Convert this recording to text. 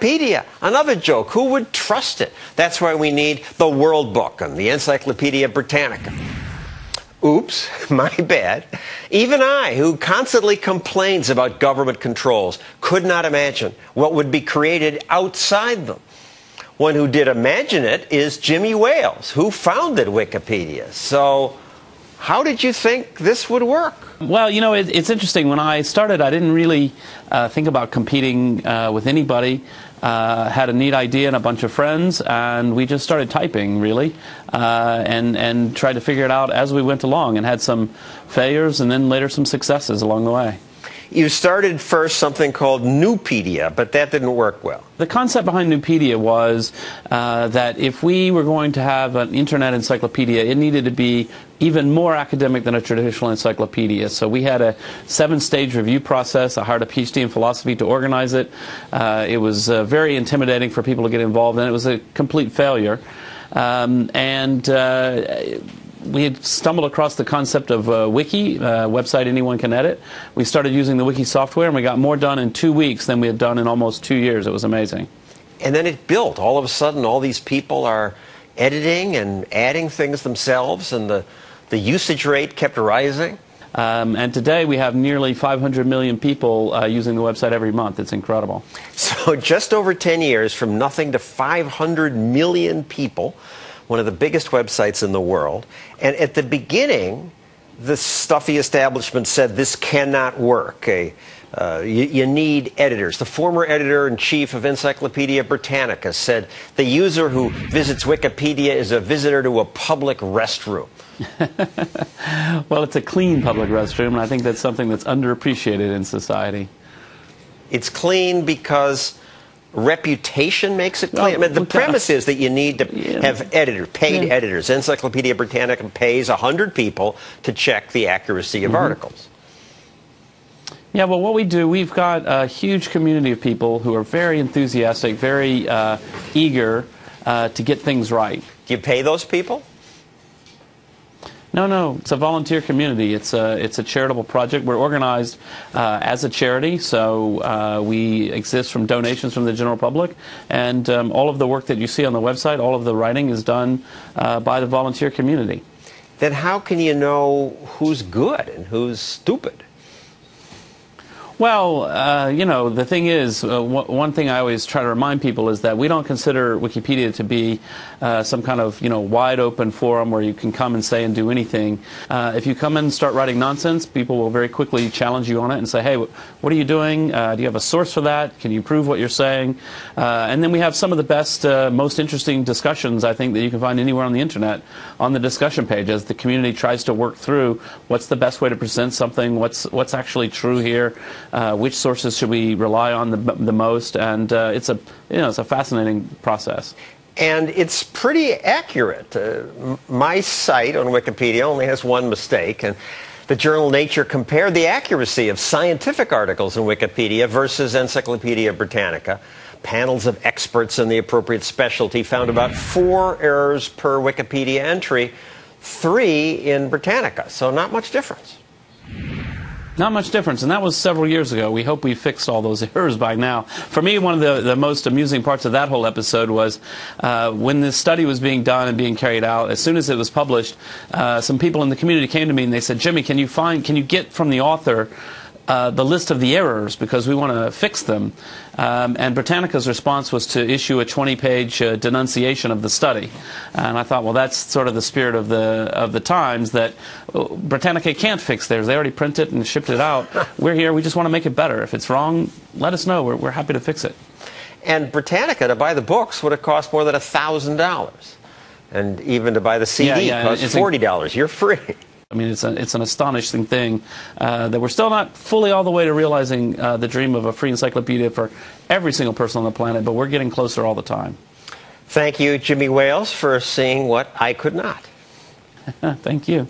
Wikipedia, another joke. Who would trust it? That's why we need the World Book and the Encyclopedia Britannica. Oops, my bad. Even I, who constantly complains about government controls, could not imagine what would be created outside them. One who did imagine it is Jimmy Wales, who founded Wikipedia. So how did you think this would work? Well, you know, it's interesting. When I started, I didn't really think about competing with anybody. Had a neat idea and a bunch of friends, and we just started typing, really, and tried to figure it out as we went along, and had some failures and then later some successes along the way. You started first something called Newpedia, but that didn't work well. The concept behind Newpedia was that if we were going to have an internet encyclopedia, it needed to be even more academic than a traditional encyclopedia. So we had a 7-stage review process. I hired a PhD in philosophy to organize it. It was very intimidating for people to get involved, and it was a complete failure. We had stumbled across the concept of Wiki, a website anyone can edit. We started using the Wiki software, and we got more done in 2 weeks than we had done in almost 2 years. It was amazing. And then it built. All of a sudden, all these people are editing and adding things themselves, and the usage rate kept rising. And today we have nearly 500 million people using the website every month. It's incredible. So just over 10 years, from nothing to 500 million people, one of the biggest websites in the world. And at the beginning, the stuffy establishment said this cannot work. You need editors. The former editor-in-chief of Encyclopedia Britannica said the user who visits Wikipedia is a visitor to a public restroom. Well, it's a clean public restroom, and I think that's something that's underappreciated in society. It's clean because reputation makes it clean. I mean, the premise is that you need to have paid editors. Encyclopedia Britannica pays 100 people to check the accuracy of articles. Yeah, well, what we do, we've got a huge community of people who are very enthusiastic, very eager to get things right. Do you pay those people? No, it's a volunteer community. It's a charitable project. We're organized as a charity, so we exist from donations from the general public, and all of the work that you see on the website, all of the writing is done by the volunteer community. Then how can you know who's good and who's stupid? Well, you know, the thing is, one thing I always try to remind people is that we don't consider Wikipedia to be some kind of, wide open forum where you can come and say and do anything. If you come in and start writing nonsense, people will very quickly challenge you on it and say, hey, what are you doing? Do you have a source for that? Can you prove what you're saying? And then we have some of the best, most interesting discussions, I think, that you can find anywhere on the internet on the discussion page as the community tries to work through what's the best way to present something, what's actually true here. Which sources should we rely on the most? And it's a fascinating process. And it's pretty accurate. My site on Wikipedia only has one mistake, and the journal Nature compared the accuracy of scientific articles in Wikipedia versus Encyclopedia Britannica. Panels of experts in the appropriate specialty found about 4 errors per Wikipedia entry, 3 in Britannica. So not much difference. Not much difference, and that was several years ago. We hope we fixed all those errors by now. For me, one of the most amusing parts of that whole episode was when this study was being done and being carried out. As soon as it was published, some people in the community came to me and they said, Jimmy, can you get from the author the list of the errors, because we want to fix them. And Britannica's response was to issue a 20-page denunciation of the study. And I thought, well, that's sort of the spirit of the times, that Britannica can't fix theirs. They already printed it and shipped it out. We're here. We just want to make it better. If it's wrong, let us know. We're happy to fix it. And Britannica, to buy the books, would have cost more than $1,000. And even to buy the CD costs $40. You're free. I mean, it's an astonishing thing that we're still not fully all the way to realizing the dream of a free encyclopedia for every single person on the planet, but we're getting closer all the time. Thank you, Jimmy Wales, for seeing what I could not. Thank you.